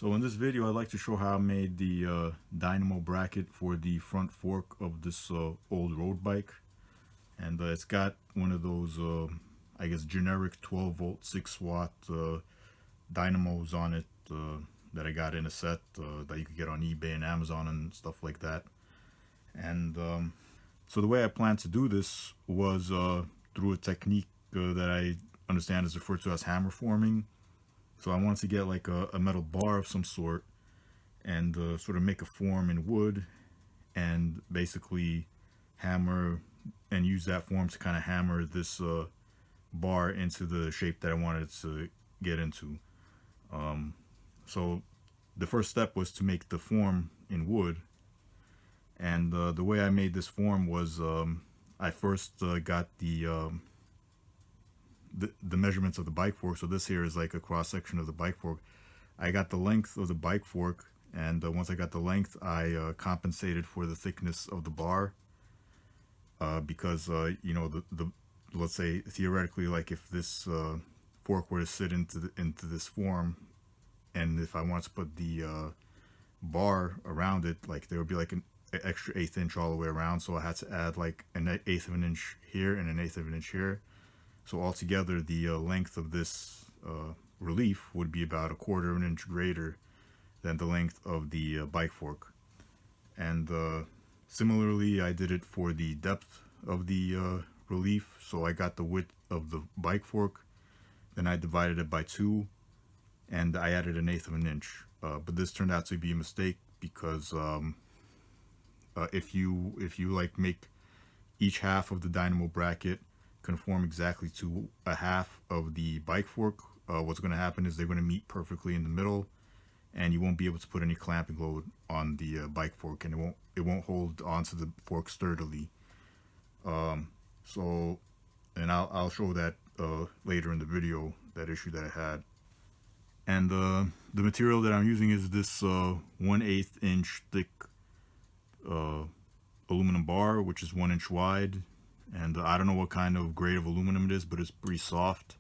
So in this video, I'd like to show how I made the dynamo bracket for the front fork of this old road bike. And it's got one of those, I guess, generic 12 volt, 6 watt dynamos on it that I got in a set that you could get on eBay and Amazon and stuff like that. And so the way I planned to do this was through a technique that I understand is referred to as hammer forming. So I wanted to get like a metal bar of some sort and sort of make a form in wood and basically hammer and use that form to kind of hammer this bar into the shape that I wanted to get into. So the first step was to make the form in wood, and the way I made this form was I first got the measurements of the bike fork. So this here is like a cross section of the bike fork. I got the length of the bike fork, and once I got the length, I compensated for the thickness of the bar because you know, the let's say theoretically, like if this fork were to sit into this form, and if I wanted to put the bar around it, like there would be like an extra 1/8 inch all the way around. So I had to add like an 1/8 of an inch here and an 1/8 of an inch here. So altogether, the length of this relief would be about 1/4 of an inch greater than the length of the bike fork. And similarly, I did it for the depth of the relief. So I got the width of the bike fork, then I divided it by 2, and I added an 1/8 of an inch. But this turned out to be a mistake because if you like make each half of the dynamo bracket conform exactly to a half of the bike fork, what's going to happen is they're going to meet perfectly in the middle, and you won't be able to put any clamping load on the bike fork, and it won't hold onto the fork sturdily. So, and I'll show that later in the video, that issue that I had. And the material that I'm using is this 1/8 inch thick aluminum bar, which is 1 inch wide. And I don't know what kind of grade of aluminum it is, but it's pretty soft.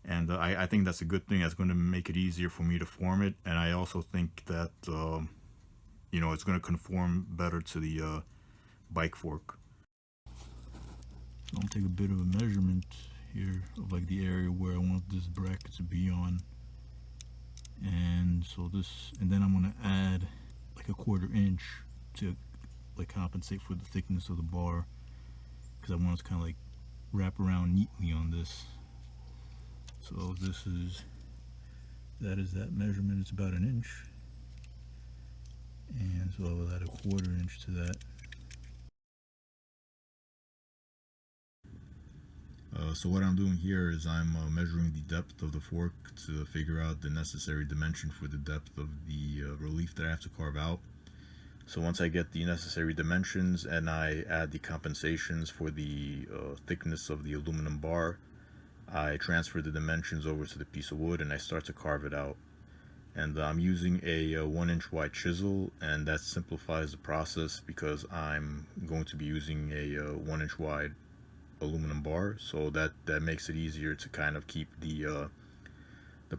And I think that's a good thing. That's going to make it easier for me to form it. And I also think that, you know, it's going to conform better to the bike fork. So I'll take a bit of a measurement here of like the area where I want this bracket to be on. And so this, and then I'm going to add like 1/4 inch to like compensate for the thickness of the bar, because I want it to kind of like wrap around neatly on this. So this is, that is that measurement. It's about 1 inch, and so I will add 1/4 inch to that. So what I'm doing here is I'm measuring the depth of the fork to figure out the necessary dimension for the depth of the relief that I have to carve out. So once I get the necessary dimensions and I add the compensations for the thickness of the aluminum bar, I transfer the dimensions over to the piece of wood and I start to carve it out. And I'm using a 1 inch wide chisel, and that simplifies the process because I'm going to be using a 1 inch wide aluminum bar, so that makes it easier to kind of keep the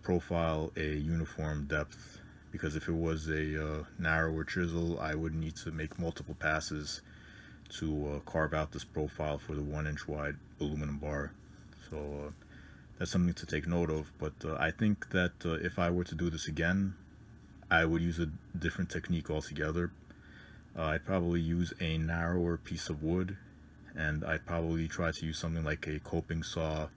profile a uniform depth. Because if it was a narrower chisel, I would need to make multiple passes to carve out this profile for the 1 inch wide aluminum bar. So that's something to take note of. But I think that if I were to do this again, I would use a different technique altogether. I'd probably use a narrower piece of wood, and I'd probably try to use something like a coping saw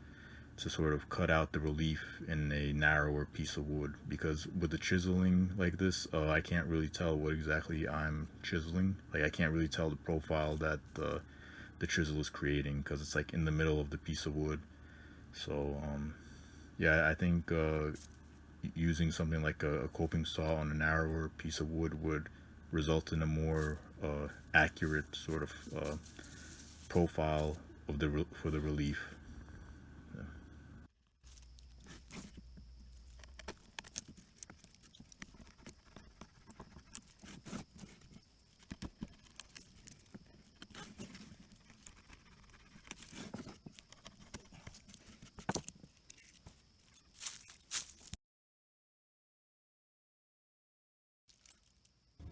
to sort of cut out the relief in a narrower piece of wood, because with the chiseling like this, I can't really tell what exactly I'm chiseling. Like I can't really tell the profile that the chisel is creating, because it's like in the middle of the piece of wood. So yeah, I think using something like a coping saw on a narrower piece of wood would result in a more accurate sort of profile of for the relief.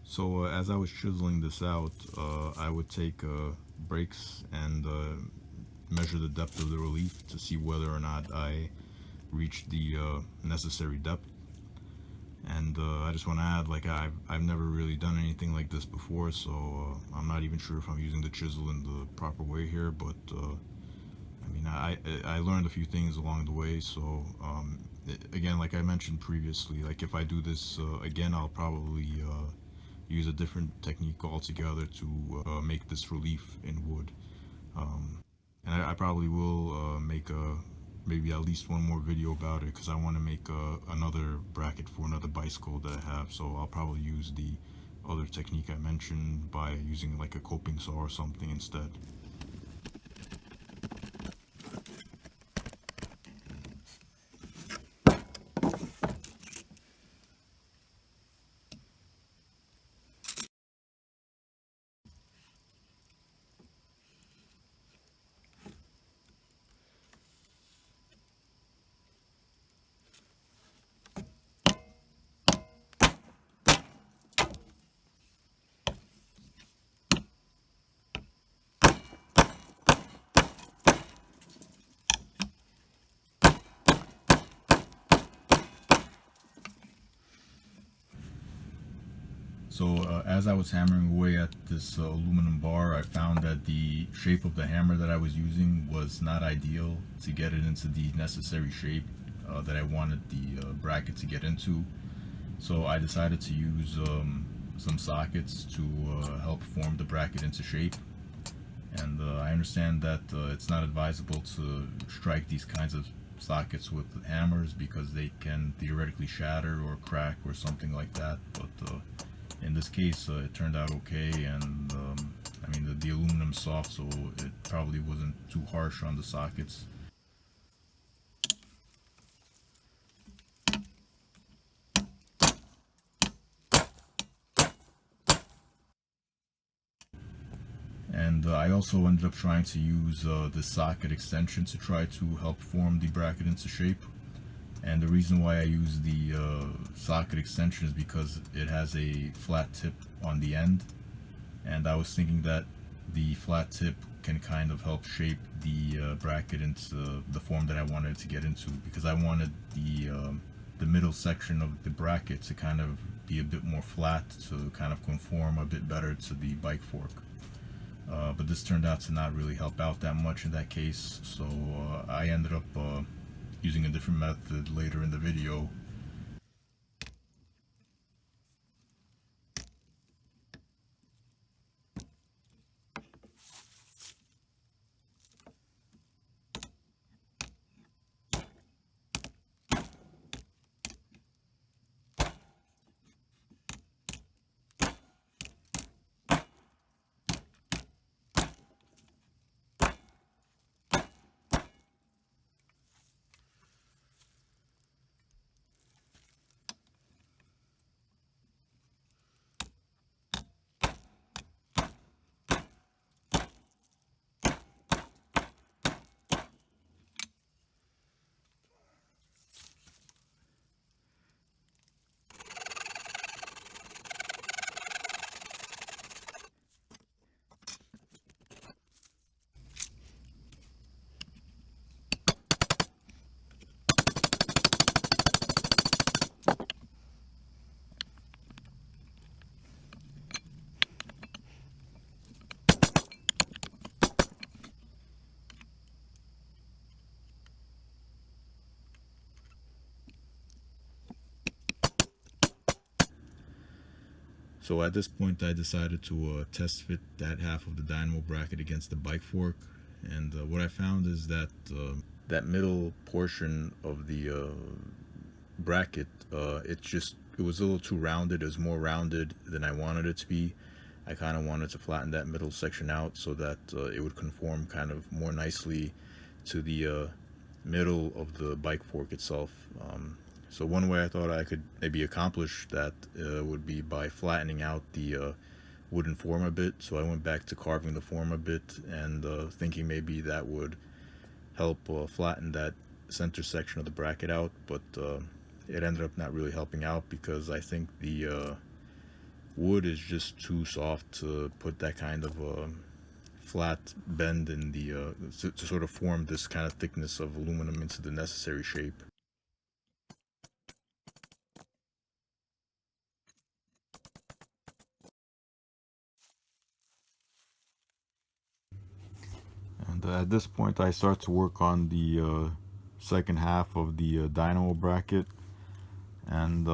So as I was chiseling this out, I would take breaks and measure the depth of the relief to see whether or not I reached the necessary depth. And I just want to add, like, I've never really done anything like this before, so I'm not even sure if I'm using the chisel in the proper way here. But I mean, I learned a few things along the way. So again, like I mentioned previously, like if I do this again, I'll probably use a different technique altogether to make this relief in wood. Um, and I probably will make a maybe at least one more video about it because I want to make another bracket for another bicycle that I have. So I'll probably use the other technique I mentioned by using like a coping saw or something instead. So as I was hammering away at this aluminum bar, I found that the shape of the hammer that I was using was not ideal to get it into the necessary shape that I wanted the bracket to get into. So I decided to use some sockets to help form the bracket into shape. And I understand that it's not advisable to strike these kinds of sockets with hammers because they can theoretically shatter or crack or something like that. But in this case, it turned out okay, and I mean the aluminum's soft, so it probably wasn't too harsh on the sockets. And I also ended up trying to use the socket extension to try to help form the bracket into shape. And the reason why I use the socket extension is because it has a flat tip on the end, and I was thinking that the flat tip can kind of help shape the bracket into the form that I wanted it to get into, because I wanted the middle section of the bracket to kind of be a bit more flat to kind of conform a bit better to the bike fork. But this turned out to not really help out that much in that case, so I ended up using a different method later in the video. So at this point I decided to test fit that half of the dynamo bracket against the bike fork, and what I found is that that middle portion of the bracket, it was a little too rounded. It was more rounded than I wanted it to be. I kind of wanted to flatten that middle section out so that it would conform kind of more nicely to the middle of the bike fork itself. So one way I thought I could maybe accomplish that would be by flattening out the wooden form a bit. So I went back to carving the form a bit and thinking maybe that would help flatten that center section of the bracket out, but it ended up not really helping out because I think wood is just too soft to put that kind of flat bend in the to sort of form this kind of thickness of aluminum into the necessary shape. And at this point, I start to work on the second half of the dynamo bracket. And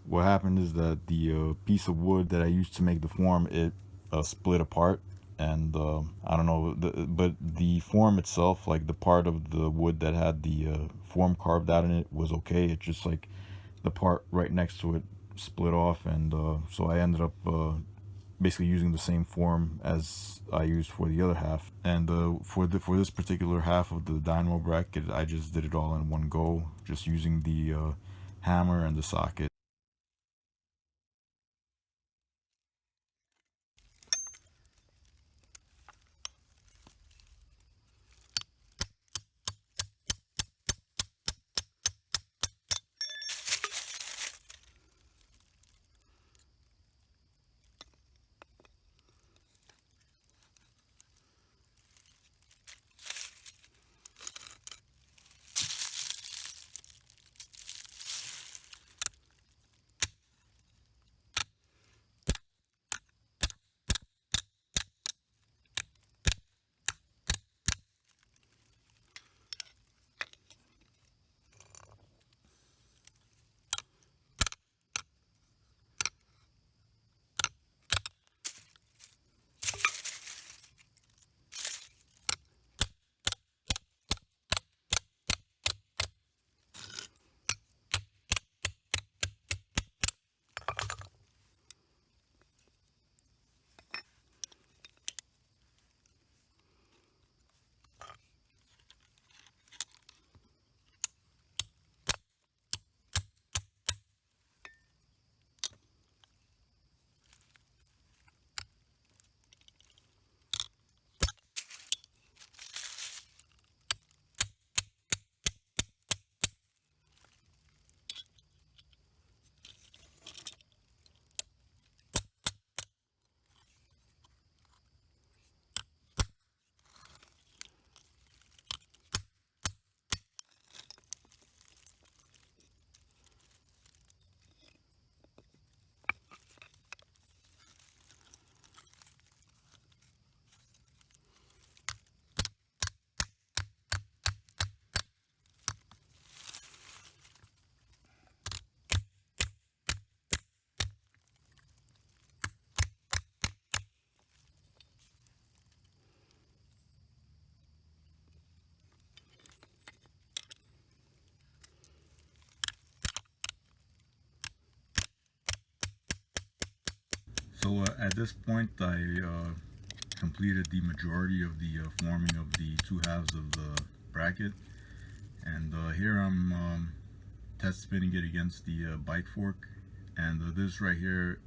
what happened is that the piece of wood that I used to make the form, it split apart. And I don't know, but the form itself, like the part of the wood that had the form carved out in it, was okay. It's just like the part right next to it split off, and so I ended up basically using the same form as I used for the other half. And for this particular half of the dynamo bracket, I just did it all in one go, just using the hammer and the socket. So at this point, I completed the majority of the forming of the two halves of the bracket, and here I'm test spinning it against the bike fork, and this right here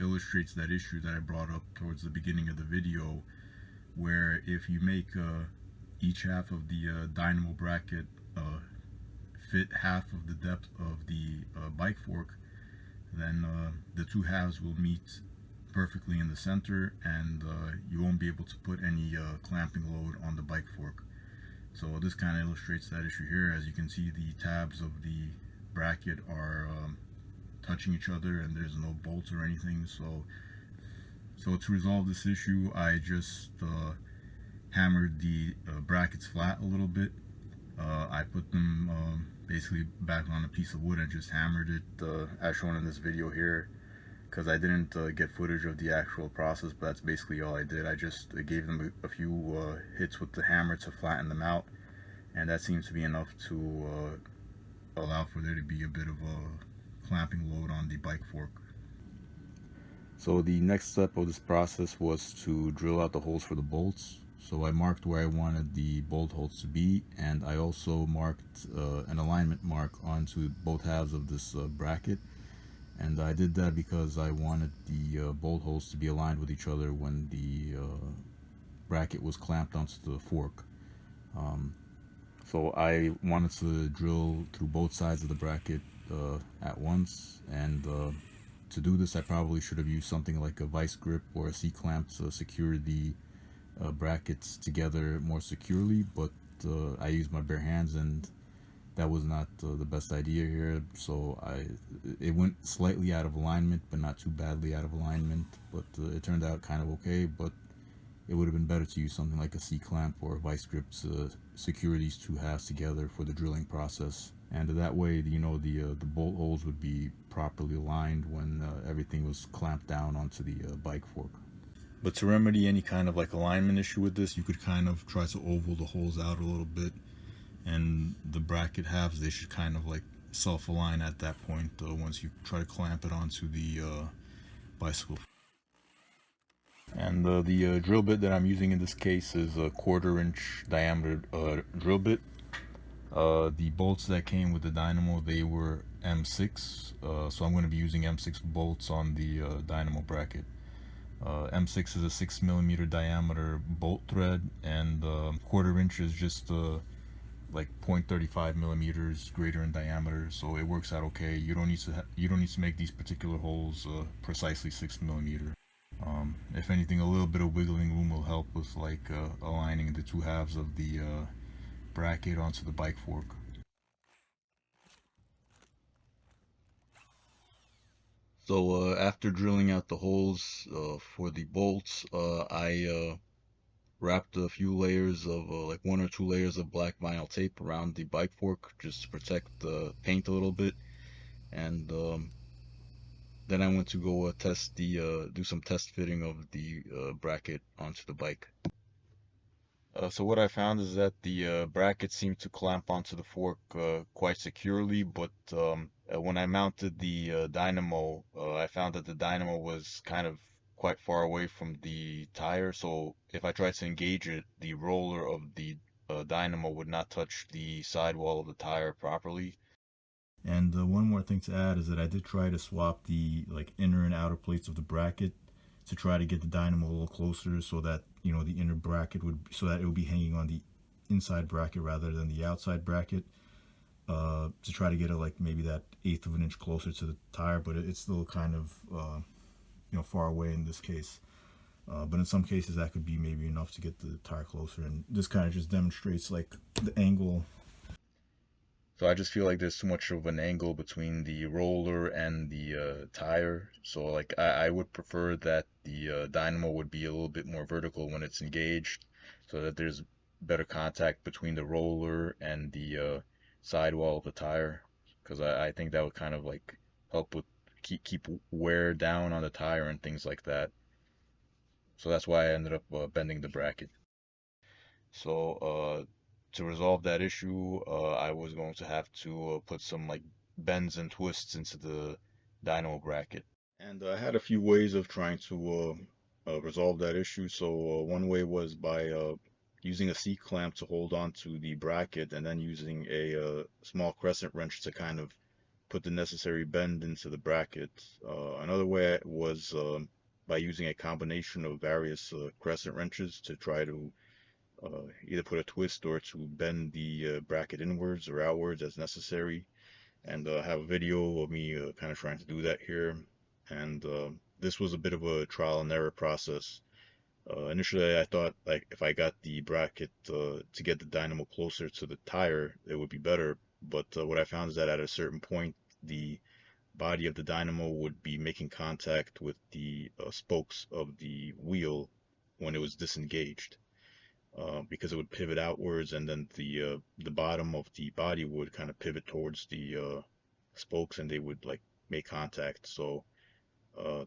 illustrates that issue that I brought up towards the beginning of the video, where if you make each half of the dynamo bracket fit half of the depth of the bike fork, then the two halves will meet perfectly in the center, and you won't be able to put any clamping load on the bike fork. So this kind of illustrates that issue here. As you can see, the tabs of the bracket are touching each other, and there's no bolts or anything. So to resolve this issue, I just hammered the brackets flat a little bit. I put them basically back on a piece of wood and just hammered it as shown in this video here, because I didn't get footage of the actual process, but that's basically all I did. I just gave them a few hits with the hammer to flatten them out, and that seems to be enough to allow for there to be a bit of a clamping load on the bike fork. So the next step of this process was to drill out the holes for the bolts. So I marked where I wanted the bolt holes to be, and I also marked an alignment mark onto both halves of this bracket. And I did that because I wanted the bolt holes to be aligned with each other when the bracket was clamped onto the fork. So I wanted to drill through both sides of the bracket at once, and to do this, I probably should have used something like a vice grip or a C-clamp to secure the brackets together more securely, but I used my bare hands and that was not the best idea here. So it went slightly out of alignment, but not too badly out of alignment. But it turned out kind of okay. But it would have been better to use something like a C-clamp or a vice grip to secure these two halves together for the drilling process. And that way, the bolt holes would be properly aligned when everything was clamped down onto the bike fork. But to remedy any kind of like alignment issue with this, you could kind of try to oval the holes out a little bit, and the bracket halves, they should kind of like self-align at that point once you try to clamp it onto the bicycle. And the drill bit that I'm using in this case is a 1/4 inch diameter drill bit. The bolts that came with the Dynamo, they were M6, so I'm going to be using M6 bolts on the Dynamo bracket. M6 is a 6mm diameter bolt thread, and 1/4 inch is just like 0.35 millimeters greater in diameter, so it works out okay. You don't need to make these particular holes precisely 6mm. If anything, a little bit of wiggling room will help with like aligning the two halves of the bracket onto the bike fork. So after drilling out the holes for the bolts, I wrapped a few layers of like 1 or 2 layers of black vinyl tape around the bike fork just to protect the paint a little bit, and then I went to go do some test fitting of the bracket onto the bike. So what I found is that the brackets seem to clamp onto the fork quite securely, but when I mounted the dynamo, I found that the dynamo was kind of quite far away from the tire, so if I tried to engage it, the roller of the dynamo would not touch the sidewall of the tire properly. And one more thing to add is that I did try to swap the like inner and outer plates of the bracket to try to get the dynamo a little closer, so that the inner bracket so that it would be hanging on the inside bracket rather than the outside bracket, to try to get it like maybe that 1/8 of an inch closer to the tire, but it's still kind of far away in this case. But in some cases that could be maybe enough to get the tire closer, and this kind of just demonstrates like the angle. So I just feel like there's too much of an angle between the roller and the tire. So like I would prefer that the dynamo would be a little bit more vertical when it's engaged, so that there's better contact between the roller and the sidewall of the tire. Because I think that would kind of like help with keep wear down on the tire and things like that. So that's why I ended up bending the bracket. So to resolve that issue, I was going to have to put some like bends and twists into the dynamo bracket. And I had a few ways of trying to resolve that issue. So one way was by using a C-clamp to hold on to the bracket, and then using a small crescent wrench to kind of put the necessary bend into the bracket. Another way was by using a combination of various crescent wrenches to try to either put a twist or to bend the bracket inwards or outwards as necessary. And I have a video of me kind of trying to do that here. And this was a bit of a trial and error process. Initially, I thought like if I got the bracket to get the dynamo closer to the tire, it would be better. But what I found is that at a certain point, the body of the dynamo would be making contact with the spokes of the wheel when it was disengaged, because it would pivot outwards, and then the bottom of the body would kind of pivot towards the spokes, and they would like make contact. So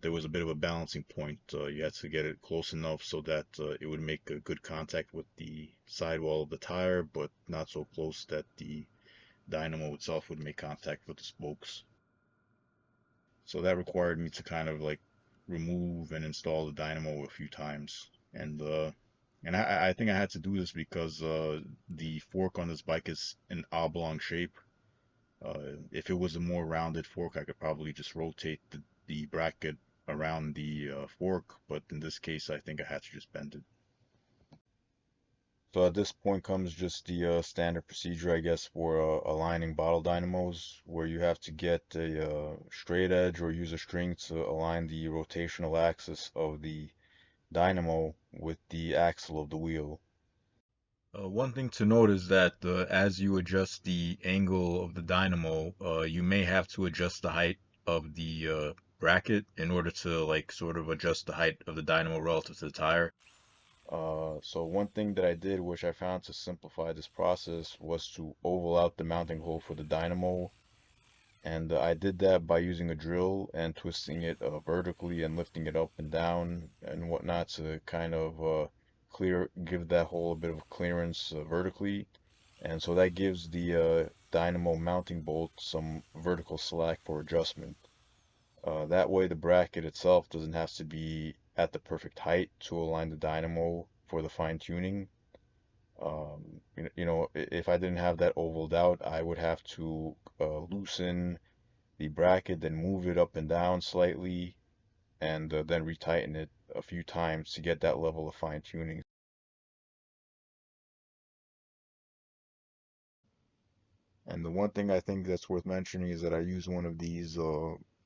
there was a bit of a balancing point. You had to get it close enough so that it would make a good contact with the sidewall of the tire, but not so close that the dynamo itself would make contact with the spokes. So that required me to kind of like remove and install the dynamo a few times. And I think I had to do this because the fork on this bike is an oblong shape. If it was a more rounded fork, I could probably just rotate the bracket around the fork, but in this case, I think I had to just bend it. So at this point comes just the standard procedure, I guess, for aligning bottle dynamos, where you have to get a straight edge or use a string to align the rotational axis of the dynamo with the axle of the wheel. One thing to note is that as you adjust the angle of the dynamo, you may have to adjust the height of the bracket in order to like sort of adjust the height of the dynamo relative to the tire. So one thing that I did, which I found to simplify this process, was to oval out the mounting hole for the dynamo. And I did that by using a drill and twisting it vertically and lifting it up and down and whatnot to kind of give that hole a bit of clearance vertically. And so that gives the dynamo mounting bolt some vertical slack for adjustment. That way the bracket itself doesn't have to be at the perfect height to align the dynamo for the fine tuning. If I didn't have that ovaled out, I would have to loosen the bracket, then move it up and down slightly, and then retighten it a few times to get that level of fine tuning. And the one thing I think that's worth mentioning is that I use one of these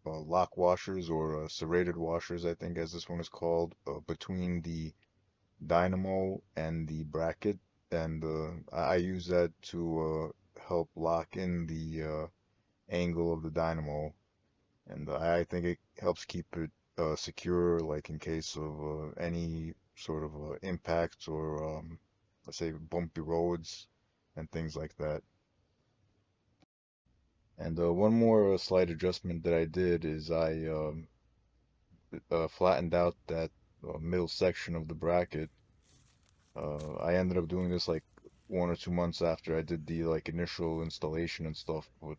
lock washers or serrated washers, I think as this one is called, between the dynamo and the bracket, and I use that to help lock in the angle of the dynamo, and I think it helps keep it secure, like in case of any sort of impacts or let's say bumpy roads and things like that. And one more slight adjustment that I did is I flattened out that middle section of the bracket. I ended up doing this like 1 or 2 months after I did the like initial installation and stuff, but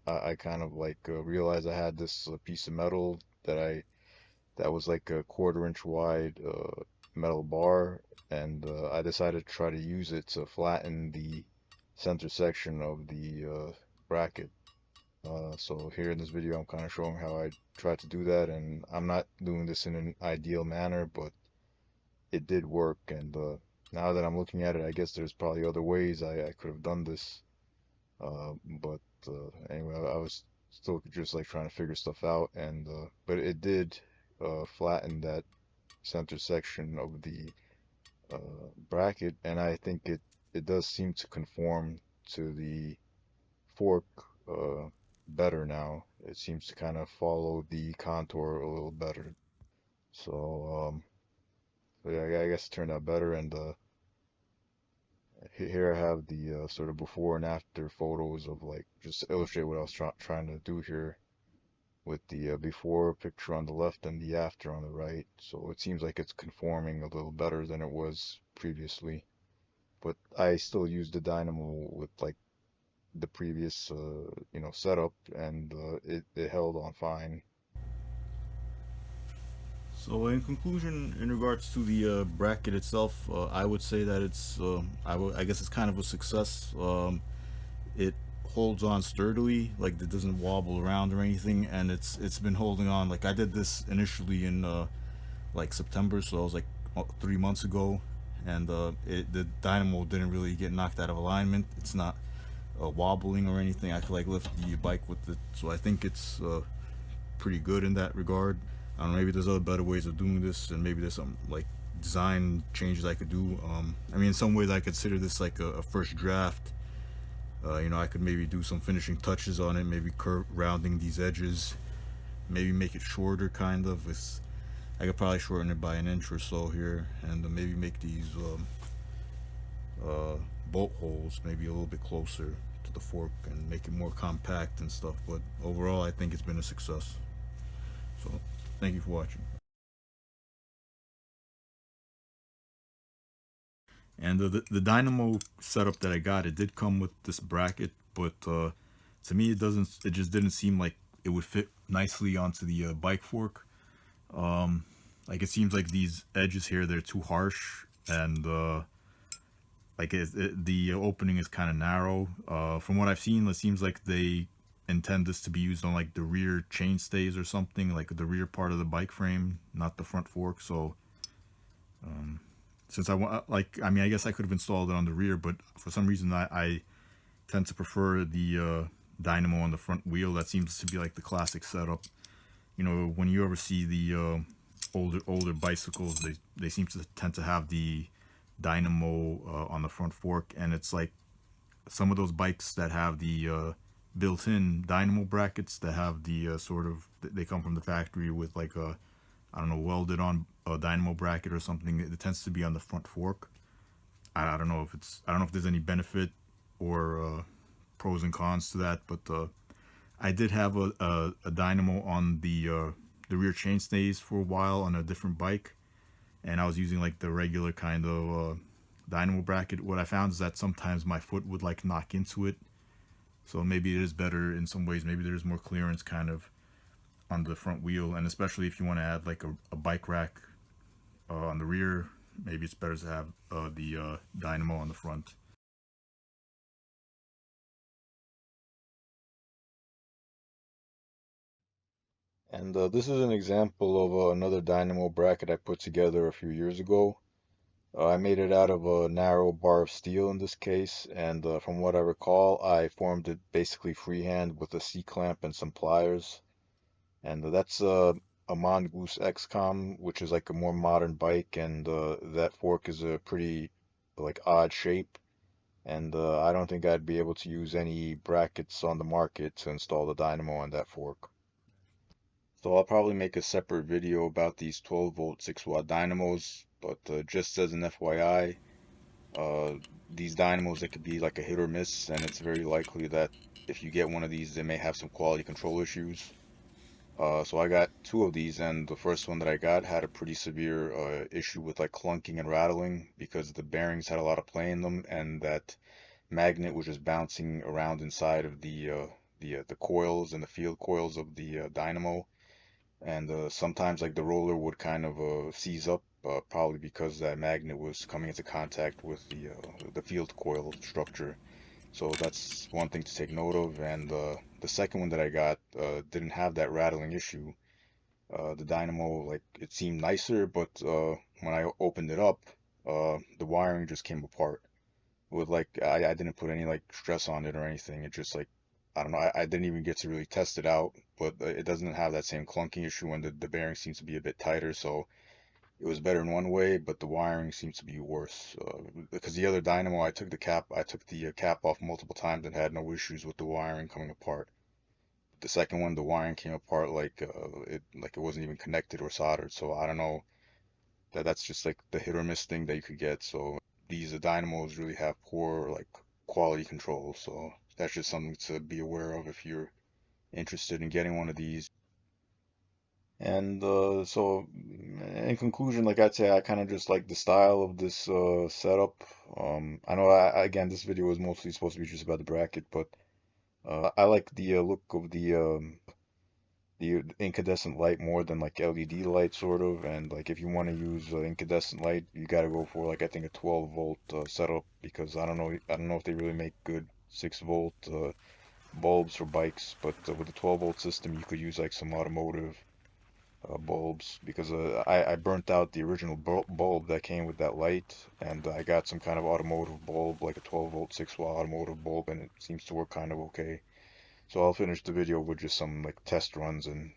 I kind of like realized I had this piece of metal that was like a 1/4 inch wide metal bar, and I decided to try to use it to flatten the center section of the bracket. So here in this video, I'm kind of showing how I tried to do that, and I'm not doing this in an ideal manner, but it did work. And now that I'm looking at it, I guess there's probably other ways I could have done this. But anyway, I was still just like trying to figure stuff out, and but it did flatten that center section of the bracket, and I think it does seem to conform to the fork better now. It seems to kind of follow the contour a little better. So yeah, I guess it turned out better. And here I have the sort of before and after photos of like just to illustrate what I was trying to do here with the before picture on the left and the after on the right. So it seems like it's conforming a little better than it was previously. But I still use the dynamo with like the previous setup, and it held on fine. So in conclusion, in regards to the bracket itself, I would say that I guess it's kind of a success. It holds on sturdily, like it doesn't wobble around or anything, and it's been holding on. Like I did this initially in like September, so it was like 3 months ago, and the dynamo didn't really get knocked out of alignment. It's not wobbling or anything. I could like lift the bike with it, so I think it's pretty good in that regard. I don't know, maybe there's other better ways of doing this, and maybe there's some like design changes I could do. I mean, in some ways, I consider this like a first draft. I could maybe do some finishing touches on it, maybe rounding these edges, maybe make it shorter, kind of. I could probably shorten it by an inch or so here, and maybe make these bolt holes maybe a little bit closer to the fork and make it more compact and stuff. But overall, I think it's been a success. So, thank you for watching. And the dynamo setup that I got, it did come with this bracket, but to me, it just didn't seem like it would fit nicely onto the bike fork. Like it seems like these edges here, they're too harsh, and the opening is kind of narrow. From what I've seen, it seems like they intend this to be used on like the rear chainstays or something, like the rear part of the bike frame, not the front fork. So since I want, like, I mean, I guess I could have installed it on the rear, but for some reason I tend to prefer the dynamo on the front wheel. That seems to be like the classic setup. You know, when you ever see the older bicycles, they seem to tend to have the dynamo on the front fork, and it's like some of those bikes that have the built-in dynamo brackets that have the sort of, they come from the factory with like a, I don't know, welded on a dynamo bracket or something. It tends to be on the front fork. I don't know if it's, I don't know if there's any benefit or pros and cons to that, but I did have a dynamo on the rear chainstays for a while on a different bike, and I was using like the regular kind of dynamo bracket. What I found is that sometimes my foot would like knock into it, so maybe it is better in some ways. Maybe there's more clearance kind of on the front wheel, and especially if you want to add like a bike rack on the rear, maybe it's better to have the dynamo on the front. And this is an example of another dynamo bracket I put together a few years ago. I made it out of a narrow bar of steel in this case, and from what I recall, I formed it basically freehand with a C-clamp and some pliers. And that's a Mongoose XCOM, which is like a more modern bike, and that fork is a pretty like odd shape. And I don't think I'd be able to use any brackets on the market to install the dynamo on that fork. So I'll probably make a separate video about these 12 volt 6 watt dynamos, but just as an FYI, these dynamos, they could be like a hit or miss, and it's very likely that if you get one of these, they may have some quality control issues. So I got two of these, and the first one that I got had a pretty severe issue with like clunking and rattling because the bearings had a lot of play in them, and that magnet was just bouncing around inside of the coils and the field coils of the dynamo, and sometimes like the roller would kind of seize up, probably because that magnet was coming into contact with the field coil structure. So that's one thing to take note of. And the second one that I got didn't have that rattling issue. The dynamo, like, it seemed nicer, but when I opened it up, the wiring just came apart. With like, I didn't put any like stress on it or anything. It just like, I don't know. I didn't even get to really test it out, but it doesn't have that same clunking issue, and the bearing seems to be a bit tighter. So it was better in one way, but the wiring seems to be worse. Because the other dynamo, I took the cap off multiple times and had no issues with the wiring coming apart. The second one, the wiring came apart like it wasn't even connected or soldered. So I don't know, that's just like the hit or miss thing that you could get. So these dynamos really have poor like quality control. So that's just something to be aware of if you're interested in getting one of these. And so in conclusion, like I'd say, I kind of just like the style of this setup. I know again, this video was mostly supposed to be just about the bracket, but I like the look of the incandescent light more than like LED light sort of. And like if you want to use incandescent light, you got to go for like I think a 12 volt setup, because I don't know if they really make good 6 volt bulbs for bikes, but with the 12 volt system, you could use like some automotive bulbs, because I burnt out the original bulb that came with that light, and I got some kind of automotive bulb, like a 12 volt 6 watt automotive bulb, and it seems to work kind of okay. So I'll finish the video with just some like test runs and